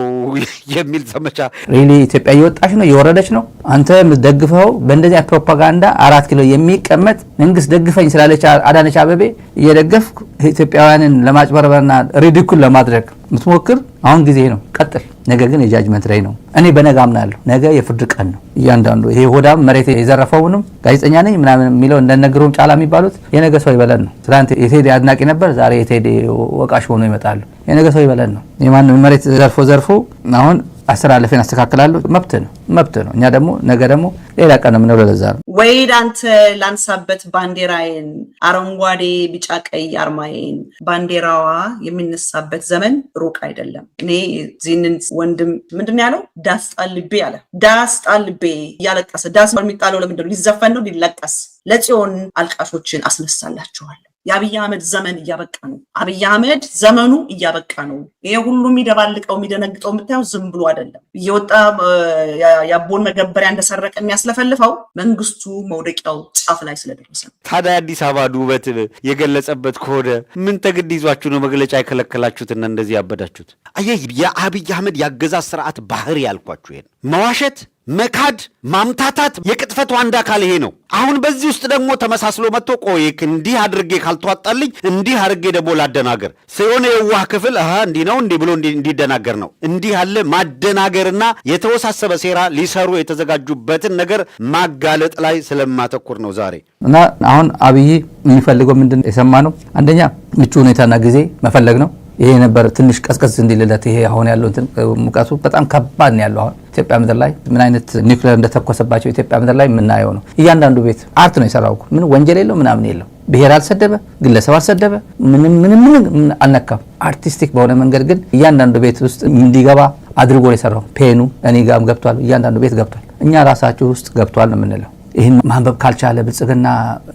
[SPEAKER 3] የሚል ዘመቻ። ሪሊ
[SPEAKER 1] ኢትዮጵያ እየወጣች ነው እየወረደች ነው። አንተ የምትደግፈው በእንደዚህ ፕሮፓጋንዳ 4 ኪሎ የሚቀመጥ መንግስት ደግፈኝ ስላለች አዳነች አበቤ እየደገፍክ ኢትዮጵያውያንን ለማጭበርበርና ሪዲኩል ለማድረግ የምትሞክር አሁን ጊዜ ነው። ቀጥል። ነገ ግን የጃጅመንት ላይ ነው። እኔ በነገ አምናለሁ። ነገ የፍርድ ቀን ነው። እያንዳንዱ ይሄ ሆዳም መሬት የዘረፈውንም ጋዜጠኛ ነኝ ምናምን የሚለው እንደነገሩም ጫላ የሚባሉት የነገ ሰው ይበለን ነው። ትናንት የቴዲ አድናቂ ነበር፣ ዛሬ የቴዲ ወቃሽ ሆኖ ይመጣሉ። የነገ ሰው ይበለን ነው። የማንም መሬት ዘርፎ አሁን አስተላለፈን አስተካክላለሁ። መብት ነው። እኛ ደግሞ ነገ ደግሞ ሌላ ቀን ነው የምንለው። ለዛ ነው
[SPEAKER 2] ወይድ አንተ ላንሳበት ባንዲራዬን አረንጓዴ ቢጫ ቀይ አርማዬን ባንዲራዋ የሚነሳበት ዘመን ሩቅ አይደለም። እኔ ዚህንን ወንድም ምንድን ያለው ዳስ ጣልቤ እያለቀሰ ዳስ የሚጣለው ለምንድን ነው? ሊዘፈን ነው ሊለቀስ? ለጽዮን አልቃሾችን አስነሳላችኋል። የአብይ አህመድ ዘመን እያበቃ ነው። አብይ አህመድ ዘመኑ እያበቃ ነው። ይሄ ሁሉ የሚደባልቀው የሚደነግጠው የምታየው ዝም ብሎ አይደለም። እየወጣ የአቦን መገበሪያ እንደሰረቀ የሚያስለፈልፈው መንግስቱ መውደቂያው ጫፍ ላይ ስለደረሰ ነው።
[SPEAKER 3] ታዲያ አዲስ አበባ ውበት የገለጸበት ከሆነ ምን ተግድ ይዟችሁ ነው መግለጫ የከለከላችሁትና እንደዚህ ያበዳችሁት? አየህ የአብይ አህመድ ያገዛዝ ስርዓት ባህሪ ያልኳችሁ ይሄን መዋሸት፣ መካድ፣ ማምታታት የቅጥፈቱ አንድ አካል ይሄ ነው። አሁን በዚህ ውስጥ ደግሞ ተመሳስሎ መጥቶ ቆይ እንዲህ አድርጌ ካልተዋጣልኝ እንዲህ አድርጌ ደግሞ ላደናገር ሲሆነ የዋህ ክፍል እንዲህ ነው እንዲህ ብሎ እንዲደናገር ነው። እንዲህ ያለ ማደናገርና የተወሳሰበ ሴራ ሊሰሩ የተዘጋጁበትን ነገር ማጋለጥ ላይ ስለማተኩር ነው ዛሬ።
[SPEAKER 1] እና አሁን አብይ የሚፈልገው ምንድን የሰማነው አንደኛ ምቹ ሁኔታና ጊዜ መፈለግ ነው። ይሄ ነበር ትንሽ ቀዝቀዝ እንዲልለት። ይሄ አሁን ያለው ሙቀቱ በጣም ከባድ ነው ያለው። አሁን ኢትዮጵያ ምድር ላይ ምን አይነት ኒውክሌር እንደተኮሰባቸው ኢትዮጵያ ምድር ላይ የምናየው ነው። እያንዳንዱ ቤት አርት ነው የሰራው። ምን ወንጀል የለው ምናምን የለው። ብሔር አልሰደበ፣ ግለሰብ አልሰደበ፣ ምንም አልነካም። አርቲስቲክ በሆነ መንገድ ግን እያንዳንዱ ቤት ውስጥ እንዲገባ አድርጎ የሰራው ፔኑ እኔ ጋም ገብቷል፣ እያንዳንዱ ቤት ገብቷል። እኛ ራሳችሁ ውስጥ ገብቷል ነው የምንለው። ይህን ማንበብ ካልቻለ ብልጽግና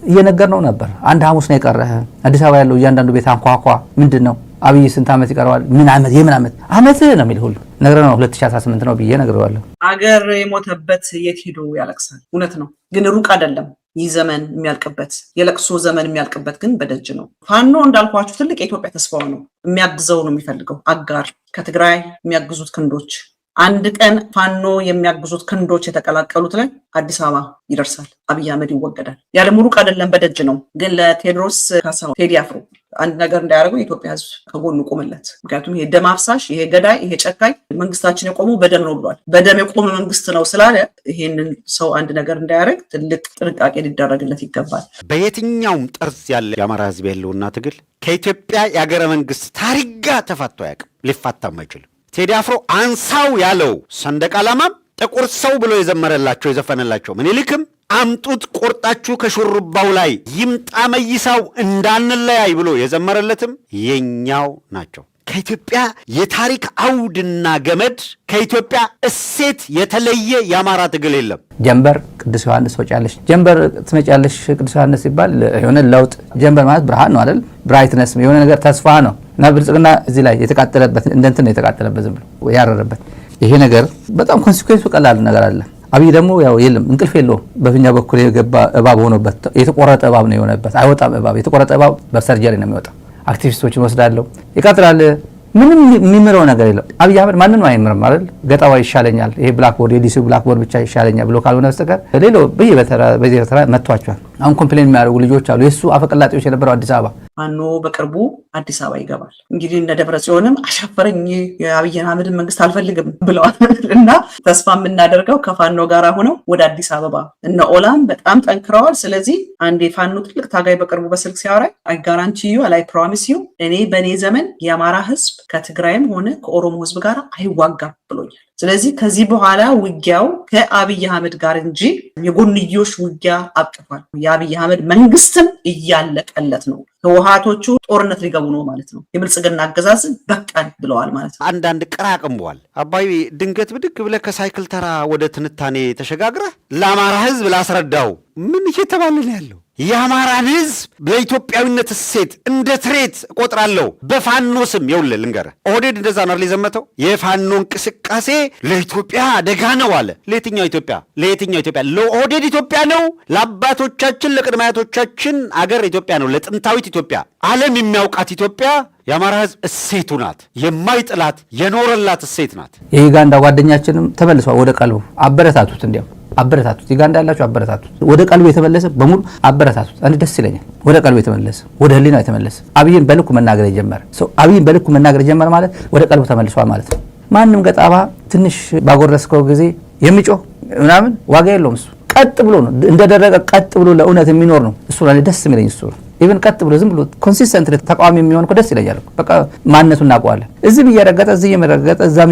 [SPEAKER 1] እየነገር ነው ነበር። አንድ ሐሙስ ነው የቀረህ። አዲስ አበባ ያለው እያንዳንዱ ቤት አንኳኳ። ምንድን ነው አብይ ስንት ዓመት ይቀረዋል? ምን ዓመት የምን ዓመት ነው የሚል ሁሉ ነግረህ ነው 2018 ነው ብዬ ነግሬዋለሁ።
[SPEAKER 2] አገር የሞተበት የት ሄዶ ያለቅሳል? እውነት ነው፣ ግን ሩቅ አይደለም። ይህ ዘመን የሚያልቅበት የለቅሶ ዘመን የሚያልቅበት ግን በደጅ ነው። ፋኖ እንዳልኳችሁ ትልቅ የኢትዮጵያ ተስፋው ነው። የሚያግዘው ነው የሚፈልገው አጋር ከትግራይ የሚያግዙት ክንዶች አንድ ቀን ፋኖ የሚያግዙት ክንዶች የተቀላቀሉት ላይ አዲስ አበባ ይደርሳል። አብይ አህመድ ይወገዳል። ያለ ሙሉቅ አይደለም በደጅ ነው። ግን ለቴዎድሮስ ካሳሁን ቴዲ አፍሮ አንድ ነገር እንዳያደርገው የኢትዮጵያ ሕዝብ ከጎኑ ቆመለት። ምክንያቱም ይሄ ደም አፍሳሽ፣ ይሄ ገዳይ፣ ይሄ ጨካኝ መንግስታችን የቆመው በደም ነው ብሏል። በደም የቆመ መንግስት ነው ስላለ ይሄንን ሰው አንድ ነገር እንዳያደርግ ትልቅ ጥንቃቄ ሊደረግለት ይገባል።
[SPEAKER 3] በየትኛውም ጠርዝ ያለ የአማራ ሕዝብ የህልውና ትግል ከኢትዮጵያ የሀገረ መንግስት ታሪክ ጋር ተፋቶ አያውቅም፣ ሊፋታም አይችልም። ቴዲ አፍሮ አንሳው ያለው ሰንደቅ ዓላማም ጥቁር ሰው ብሎ የዘመረላቸው የዘፈነላቸው ምኒልክም አምጡት ቆርጣችሁ ከሹሩባው ላይ ይምጣ መይሳው እንዳንለያይ ብሎ የዘመረለትም የኛው ናቸው። ከኢትዮጵያ የታሪክ አውድና ገመድ ከኢትዮጵያ እሴት የተለየ የአማራ ትግል የለም።
[SPEAKER 1] ጀንበር ቅዱስ ዮሐንስ ወጫለሽ፣ ጀንበር ትመጫለሽ ቅዱስ ዮሐንስ ሲባል የሆነ ለውጥ ጀንበር ማለት ብርሃን ነው አይደል? ብራይትነስ የሆነ ነገር ተስፋ ነው። እና ብልጽግና እዚህ ላይ የተቃጠለበት እንደንትን ነው የተቃጠለበት ዝም ብሎ ያረረበት ይሄ ነገር በጣም ኮንሲኩዌንሱ ቀላል ነገር አለ። አብይ ደግሞ ያው የለም እንቅልፍ የለውም። በፊኛ በኩል የገባ እባብ ሆኖበት የተቆረጠ እባብ ነው የሆነበት። አይወጣም እባብ። የተቆረጠ እባብ በሰርጀሪ ነው የሚወጣው። አክቲቪስቶችን ወስዳለሁ ይቀጥላል። ምንም የሚምረው ነገር የለም። አብይ አህመድ ማንንም አይምርም አይደል? ገጣዋ ይሻለኛል፣ ይሄ ብላክቦርድ የዲሲ ብላክቦርድ ብቻ ይሻለኛል ብሎ ካልሆነ በስተቀር ሌላው በዚህ በተራ መጥቷቸዋል። አሁን ኮምፕሌን የሚያደርጉ ልጆች አሉ። የሱ አፈቀላጤዎች የነበረው አዲስ አበባ
[SPEAKER 2] ፋኖ በቅርቡ አዲስ አበባ ይገባል። እንግዲህ እነ ደብረ ጽዮንም አሻፈረኝ የአብይ አህመድን መንግስት አልፈልግም ብለዋል። እና ተስፋ የምናደርገው ከፋኖ ጋር ሆነው ወደ አዲስ አበባ እነ ኦላም በጣም ጠንክረዋል። ስለዚህ አንድ የፋኖ ትልቅ ታጋይ በቅርቡ በስልክ ሲያወራኝ አይ ጋራንቲ ዩ አይ ፕሮሚስ ዩ እኔ በእኔ ዘመን የአማራ ህዝብ ከትግራይም ሆነ ከኦሮሞ ህዝብ ጋር አይዋጋም ብሎኛል። ስለዚህ ከዚህ በኋላ ውጊያው ከአብይ አህመድ ጋር እንጂ የጎንዮሽ ውጊያ አብቅቷል። የአብይ አህመድ መንግስትም እያለቀለት ነው። ህወሓቶቹ ጦርነት ሊገቡ ነው ማለት ነው። የብልጽግና አገዛዝን በቃን ብለዋል ማለት ነው።
[SPEAKER 3] አንዳንድ ቅራቅንበዋል። አባይ ድንገት ብድግ ብለህ ከሳይክል ተራ ወደ ትንታኔ ተሸጋግረህ ለአማራ ህዝብ ላስረዳው ምን እየተባለ ነው ያለው? የአማራን ህዝብ ለኢትዮጵያዊነት እሴት እንደ ትሬት እቆጥራለሁ በፋኖ ስም የውልህ ልንገርህ። ኦህዴድ እንደዛ ነው የዘመተው። የፋኖ እንቅስቃሴ ለኢትዮጵያ አደጋ ነው አለ። ለየትኛው ኢትዮጵያ? ለየትኛው ኢትዮጵያ? ለኦህዴድ ኢትዮጵያ ነው። ለአባቶቻችን ለቅድመ አያቶቻችን አገር ኢትዮጵያ ነው። ለጥንታዊት ኢትዮጵያ፣ ዓለም የሚያውቃት ኢትዮጵያ የአማራ ህዝብ እሴቱ ናት። የማይጥላት የኖረላት እሴት ናት።
[SPEAKER 1] የዩጋንዳ ጓደኛችንም ተመልሷል ወደ ቀልቡ። አበረታቱት፣ እንዲያው አበረታቱት። ዩጋንዳ ያላችሁ አበረታቱት። ወደ ቀልቡ የተመለሰ በሙሉ አበረታቱት። አንድ ደስ ይለኛል። ወደ ቀልቡ የተመለሰ ወደ ህሊናው የተመለሰ አብይን በልኩ መናገር የጀመረ ሰው አብይን በልኩ መናገር የጀመረ ማለት ወደ ቀልቡ ተመልሷል ማለት ነው። ማንም ገጣባ ትንሽ ባጎረስከው ጊዜ የሚጮህ ምናምን ዋጋ የለውም። እሱ ቀጥ ብሎ ነው እንደደረቀ ቀጥ ብሎ ለእውነት የሚኖር ነው። እሱ ላይ ደስ የሚለኝ እሱ ነው። ኢቭን ቀጥ ብሎ ዝም ብሎ ኮንሲስተንት ተቃዋሚ የሚሆን እኮ ደስ ይለኛል። በቃ ማንነቱን እናውቀዋለን። እዚህ እየረገጠ እዚህ እየመረገጠ እዛም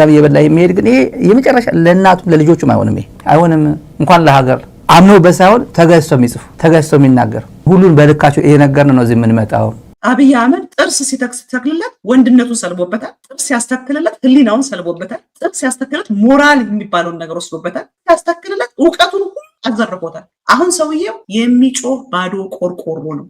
[SPEAKER 1] እየበላ የሚሄድ ግን ይሄ የመጨረሻ ለእናቱም ለልጆቹም አይሆንም። ይሄ አይሆንም። እንኳን ለሀገር አምኖበት ሳይሆን ተገዝቶ የሚጽፉ ተገዝቶ የሚናገር ሁሉን በልካቸው ይሄ ነገር ነው እዚህ የምንመጣው።
[SPEAKER 2] አብይ አህመድ ጥርስ ሲተክልለት ወንድነቱን ሰልቦበታል። ጥርስ ሲያስተክልለት ህሊናውን ሰልቦበታል። ጥርስ ሲያስተክልለት ሞራል የሚባለውን ነገር ወስዶበታል። ሲያስተክልለት እውቀቱን ሁሉ አዘርፎታል። አሁን ሰውየው የሚጮህ ባዶ ቆርቆሮ ነው።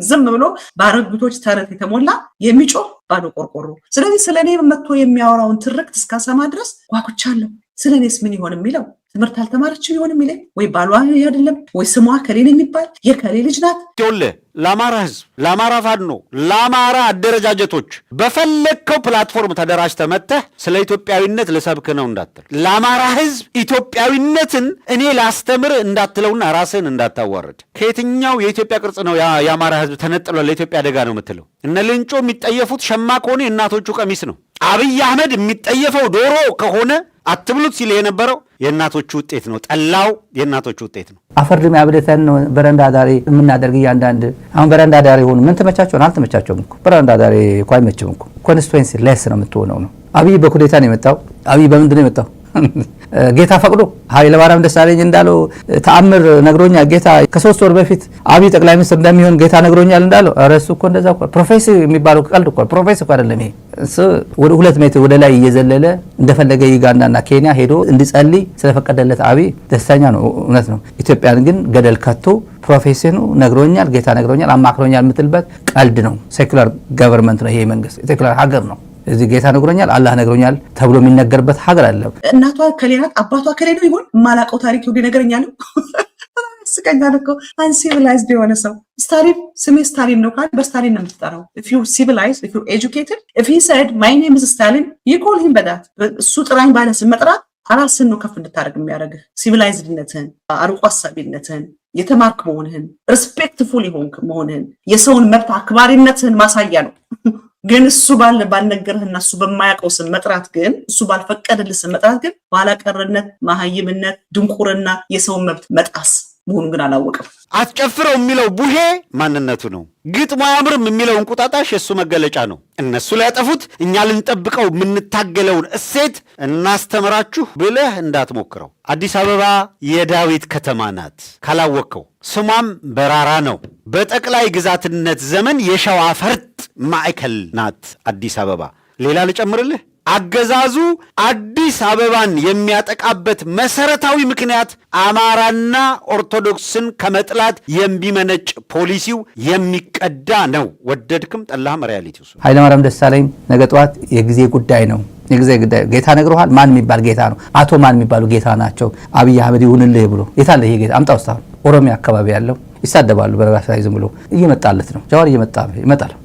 [SPEAKER 2] ዝም ብሎ በአረግቶች ተረት የተሞላ የሚጮህ ባዶ ቆርቆሮ። ስለዚህ ስለኔ መጥቶ የሚያወራውን ትርክት እስካሰማ ድረስ ጓጉቻለሁ። ስለኔስ ምን ይሆን የሚለው ትምህርት አልተማረችም ይሆን የሚለኝ ወይ ባሏ አይደለም ወይ ስሟ ከሌን የሚባል የከሌ ልጅ ናት።
[SPEAKER 3] ይኸውልህ ለአማራ ህዝብ፣ ለአማራ ፋኖ፣ ለአማራ አደረጃጀቶች በፈለግከው ፕላትፎርም ተደራጅተህ መጥተህ ስለ ኢትዮጵያዊነት ልሰብክ ነው እንዳትል። ለአማራ ህዝብ ኢትዮጵያዊነትን እኔ ላስተምር እንዳትለውና ራስህን እንዳታዋርድ። ከየትኛው የኢትዮጵያ ቅርጽ ነው የአማራ ህዝብ ተነጥሎ ለኢትዮጵያ አደጋ ነው የምትለው? እነ ሌንጮ የሚጠየፉት ሸማ ከሆነ የእናቶቹ ቀሚስ ነው። አብይ አህመድ የሚጠየፈው ዶሮ ከሆነ አትብሉት ሲል የነበረው የእናቶቹ ውጤት ነው። ጠላው የእናቶቹ ውጤት ነው። አፈርድሜ አብለተን ነው በረንዳ ዳሪ የምናደርግ። እያንዳንድ አሁን በረንዳ ዳሪ ሆኑ ምን ተመቻቸውን? አልተመቻቸውም እኮ በረንዳ ዳሪ እኮ አይመችም እኮ። ኮንስቲትዌንሲ ሌስ ነው የምትሆነው ነው። አብይ በኩዴታ ነው የመጣው። አብይ በምንድን ነው የመጣው? ጌታ ፈቅዶ ኃይለማርያም ደሳለኝ እንዳለው ተአምር ነግሮኛል ጌታ። ከ3 ወር በፊት አብይ ጠቅላይ ሚኒስትር እንደሚሆን ጌታ ነግሮኛል እንዳለው። ኧረ እሱ እኮ እንደዛ እኮ ፕሮፌሲ የሚባለው ቀልድ እኮ ፕሮፌሲ እኮ አይደለም ይሄ። እሱ ወደ 2 ሜትር ወደ ላይ እየዘለለ እንደፈለገ ዩጋንዳና ኬንያ ሄዶ እንዲጸልይ ስለፈቀደለት አብይ ደስተኛ ነው። እውነት ነው። ኢትዮጵያን ግን ገደል ከቶ ፕሮፌሲ ነው ነግሮኛል ጌታ ነግሮኛል አማክሮኛል የምትልበት ቀልድ ነው። ሴኩላር ገቨርንመንት ነው ይሄ መንግስት። ሴኩላር ሀገር ነው። እዚህ ጌታ ነግሮኛል አላህ ነግሮኛል ተብሎ የሚነገርበት ሀገር አለ።
[SPEAKER 2] እናቷ ከሌላት አባቷ ከሌ ነው ይሆን የማላውቀው ታሪክ ሁሉ ነገረኛለሁ። ያስቀኛል እኮ አንሲቪላይዝድ የሆነ ሰው ስታሊን ስሜ ስታሊን ነው ካል በስታሊን ነው የምትጠራው። if you civilized, if you educated, if he said my name is Stalin, you call him by that. እሱ ጥራኝ ባለ ስም መጥራት ራስን ነው ከፍ እንድታደርግ የሚያደርግህ። ሲቪላይዝድነትህን፣ አርቆ አሳቢነትህን፣ የተማርክ መሆንህን፣ ሪስፔክትፉል የሆንክ መሆንህን፣ የሰውን መብት አክባሪነትህን ማሳያ ነው። ግን እሱ ባልነገርህና እሱ በማያውቀው ስም መጥራት ግን እሱ ባልፈቀደልህ ስም መጥራት ግን ኋላቀርነት፣ መሀይምነት፣ ድንቁርና፣ የሰውን መብት መጣስ መሆኑን ግን አላወቅም።
[SPEAKER 3] አትጨፍረው የሚለው ቡሄ ማንነቱ ነው። ግጥሙ አያምርም የሚለው እንቁጣጣሽ የእሱ መገለጫ ነው። እነሱ ሊያጠፉት እኛ ልንጠብቀው የምንታገለውን እሴት እናስተምራችሁ ብለህ እንዳትሞክረው። አዲስ አበባ የዳዊት ከተማ ናት ካላወቅከው። ስሟም በራራ ነው። በጠቅላይ ግዛትነት ዘመን የሸዋ ፈርጥ ማዕከል ናት አዲስ አበባ። ሌላ ልጨምርልህ። አገዛዙ አዲስ አበባን የሚያጠቃበት መሰረታዊ ምክንያት አማራና ኦርቶዶክስን ከመጥላት የሚመነጭ ፖሊሲው የሚቀዳ ነው። ወደድክም ጠላህም ሪያሊቲው እሱ።
[SPEAKER 1] ኃይለማርያም ደሳለኝ ነገ ጠዋት የጊዜ ጉዳይ ነው። የጊዜ ጉዳይ ጌታ ነግሮሃል። ማን የሚባል ጌታ ነው? አቶ ማን የሚባሉ ጌታ ናቸው። አብይ አህመድ ይሁንልህ ብሎ የታለ ይሄ ጌታ? አምጣው። እስካሁን ኦሮሚያ አካባቢ ያለው ይሳደባሉ። በረጋሳ ዝም ብሎ እየመጣለት ነው። ጃዋር ይመጣል።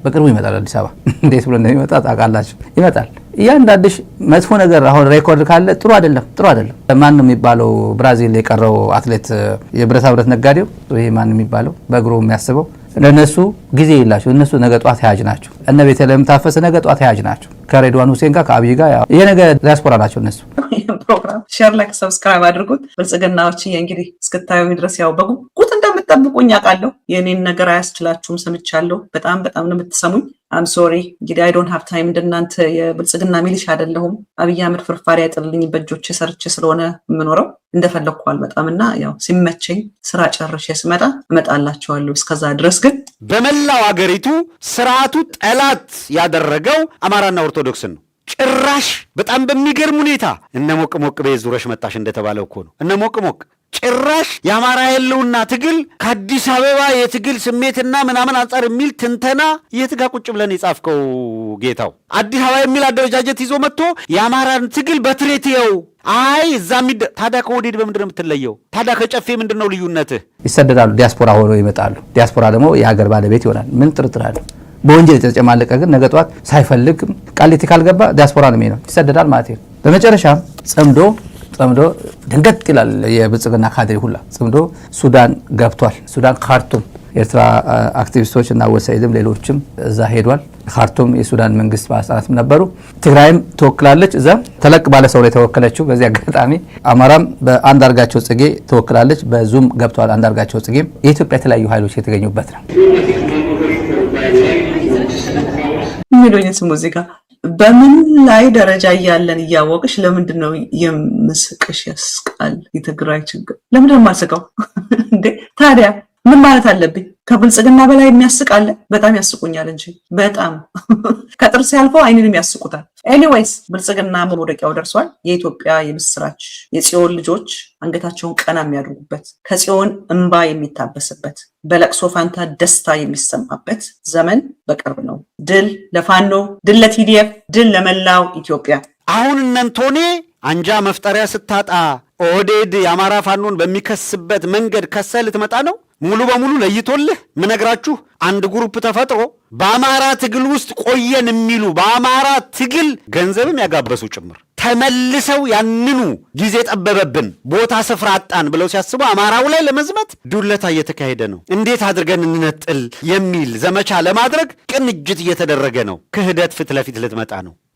[SPEAKER 1] በቅርቡ ይመጣል አዲስ አበባ። እንዴት ብሎ እንደሚመጣ ታውቃላችሁ? ይመጣል። እያንዳንድሽ መጥፎ ነገር አሁን ሬኮርድ ካለ ጥሩ አይደለም። ማን ነው የሚባለው? ብራዚል የቀረው አትሌት የብረታ ብረት ነጋዴው ይሄ ማን የሚባለው በእግሩ የሚያስበው ለነሱ ጊዜ የላቸው። እነሱ ነገ ጧት ተያዥ ናቸው። እነ ቤተልሔም ታፈሰ ነገ ጧት ተያዥ ናቸው ከሬድዋን ሁሴን ጋር ከአብይ ጋር። ይሄ ነገ ዲያስፖራ ናቸው እነሱ።
[SPEAKER 2] ፕሮግራም ሼር፣ ላይክ፣ ሰብስክራይብ አድርጉት። ብልጽግናዎች እንግዲህ እስክታዩ ድረስ ያው በጉጉት እንደምትጠብቁኝ አውቃለሁ። የኔን ነገር አያስችላችሁም፣ ሰምቻለሁ። በጣም ነው የምትሰሙኝ። አም ሶሪ እንግዲህ አይ ዶንት ሃቭ ታይም። እንደናንተ የብልጽግና ሚሊሻ አይደለሁም። አብይ አህመድ ፍርፋሪ አይጥልልኝ። በእጆቼ ሰርቼ ስለሆነ የምኖረው እንደፈለግኩ አልመጣምና ያው ሲመቸኝ ስራ ጨርሼ ስመጣ እመጣላችኋለሁ። እስከዛ ድረስ ግን
[SPEAKER 3] በመላው አገሪቱ ስርዓቱ ጠላት ያደረገው አማራና ኦርቶዶክስን ነው። ጭራሽ በጣም በሚገርም ሁኔታ እነ ሞቅ ቤት ዙረሽ መጣሽ እንደተባለው እኮ ነው። እነ ሞቅ ጭራሽ የአማራ የለውና ትግል ከአዲስ አበባ የትግል ስሜትና ምናምን አንጻር የሚል ትንተና የት ጋር ቁጭ ብለን የጻፍከው ጌታው? አዲስ አበባ የሚል አደረጃጀት ይዞ መጥቶ የአማራን ትግል በትሬትየው እዛ ታዲያ ከወዴድ በምንድን ነው የምትለየው? ታዲያ ከጨፌ ምንድን ነው ልዩነትህ? ይሰደዳሉ፣ ዲያስፖራ ሆነው ይመጣሉ። ዲያስፖራ ደግሞ የሀገር ባለቤት ይሆናል። ምን ጥርጥር አለ? በወንጀል የተጨማለቀ ግን ነገ ጠዋት ሳይፈልግ ቃሊቲ ካልገባ ዲያስፖራ ነው የሚሆነው፣ ይሰደዳል ማለት ነው። በመጨረሻም ጸምዶ ድንገት ይላል የብልጽግና ካድሬ ሁላ ጸምዶ ሱዳን ገብቷል። ሱዳን ካርቱም ኤርትራ አክቲቪስቶች እና ወሳይድም ሌሎችም እዛ ሄዷል። ካርቱም የሱዳን መንግስት ባለስልጣናትም ነበሩ። ትግራይም ተወክላለች። እዛ ተለቅ ባለ ሰው ላይ ተወከለችው። በዚህ አጋጣሚ አማራም በአንዳርጋቸው ጽጌ ተወክላለች። በዙም ገብቷል አንዳርጋቸው ጽጌም። የኢትዮጵያ የተለያዩ ኃይሎች የተገኙበት ነው።
[SPEAKER 2] የሚሉኝስ ሙዚቃ በምን ላይ ደረጃ እያለን እያወቅሽ ለምንድን ነው የምስቅሽ? ያስቃል። የትግራይ ችግር ለምንድን ነው የማልስቀው እንዴ? ታዲያ ምን ማለት አለብኝ? ከብልጽግና በላይ የሚያስቃለ? በጣም ያስቁኛል እንጂ በጣም ከጥርስ ያልፈው አይንንም ያስቁታል። ኤኒዌይስ ብልጽግና መውደቂያው ደርሷል። የኢትዮጵያ የምስራች የጽዮን ልጆች አንገታቸውን ቀና የሚያደርጉበት፣ ከጽዮን እንባ የሚታበስበት፣ በለቅሶ ፋንታ ደስታ የሚሰማበት ዘመን በቅርብ ነው። ድል ለፋኖ፣ ድል ለቲዲኤፍ፣ ድል ለመላው ኢትዮጵያ።
[SPEAKER 3] አሁን እነንቶኔ አንጃ መፍጠሪያ ስታጣ ኦህዴድ የአማራ ፋኖን በሚከስበት መንገድ ከሰ ልትመጣ ነው። ሙሉ በሙሉ ለይቶልህ ምነግራችሁ አንድ ግሩፕ ተፈጥሮ በአማራ ትግል ውስጥ ቆየን የሚሉ በአማራ ትግል ገንዘብም ያጋበሱ ጭምር ተመልሰው ያንኑ ጊዜ ጠበበብን ቦታ ስፍራ አጣን ብለው ሲያስቡ አማራው ላይ ለመዝመት ዱለታ እየተካሄደ ነው። እንዴት አድርገን እንነጥል የሚል ዘመቻ ለማድረግ ቅንጅት እየተደረገ ነው። ክህደት ፊት ለፊት ልትመጣ ነው።